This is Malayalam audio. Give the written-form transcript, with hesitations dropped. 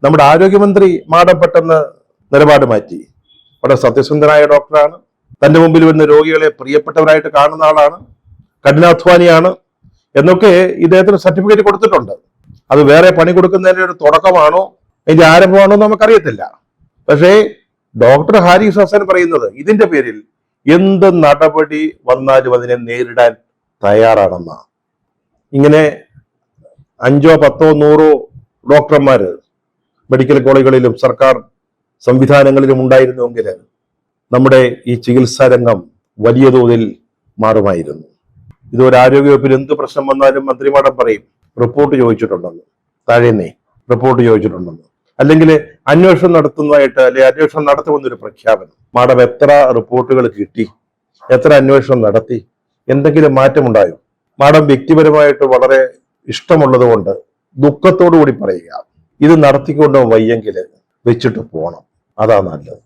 നമ്മുടെ ആരോഗ്യമന്ത്രി മാഡം പെട്ടെന്ന് നിലപാട് മാറ്റി. വളരെ സത്യസന്ധനായ ഡോക്ടറാണ്, തന്റെ മുമ്പിൽ വരുന്ന രോഗികളെ പ്രിയപ്പെട്ടവരായിട്ട് കാണുന്ന ആളാണ്, കഠിനാധ്വാനിയാണ് എന്നൊക്കെ ഇദ്ദേഹത്തിന് സർട്ടിഫിക്കറ്റ് കൊടുത്തിട്ടുണ്ട്. അത് വേറെ പണി കൊടുക്കുന്നതിന്റെ ഒരു തുടക്കമാണോ അതിന്റെ ആരംഭമാണോ നമുക്കറിയത്തില്ല. പക്ഷേ ഡോക്ടർ ഹാരിസ് ഹസൻ പറയുന്നത് ഇതിന്റെ പേരിൽ എന്ത് നടപടി വന്നാലും അതിനെ നേരിടാൻ തയ്യാറാണെന്ന. ഇങ്ങനെ 5, 10, 100 ഡോക്ടർമാര് മെഡിക്കൽ കോളേജുകളിലും സർക്കാർ സംവിധാനങ്ങളിലും ഉണ്ടായിരുന്നുവെങ്കിൽ നമ്മുടെ ഈ ചികിത്സാ രംഗം വലിയ തോതിൽ മാറുമായിരുന്നു. ഇതൊരു ആരോഗ്യവകുപ്പിൽ എന്ത് പ്രശ്നം വന്നാലും മന്ത്രിമാടം പറയും റിപ്പോർട്ട് ചോദിച്ചിട്ടുണ്ടെന്ന്, താഴേന്നേ റിപ്പോർട്ട് ചോദിച്ചിട്ടുണ്ടെന്ന്, അല്ലെങ്കിൽ അന്വേഷണം നടത്തുന്നതായിട്ട് അല്ലെങ്കിൽ അന്വേഷണം നടത്തുമെന്നൊരു പ്രഖ്യാപനം. മാഡം എത്ര റിപ്പോർട്ടുകൾ കിട്ടി, എത്ര അന്വേഷണം നടത്തി, എന്തെങ്കിലും മാറ്റമുണ്ടായോ? മാഡം വ്യക്തിപരമായിട്ട് വളരെ ഇഷ്ടമുള്ളത് കൊണ്ട് ദുഃഖത്തോടു കൂടി പറയുക, ഇത് നടത്തിക്കൊണ്ട് വയ്യെങ്കിൽ വെച്ചിട്ട് പോണം, അതാ നല്ലത്.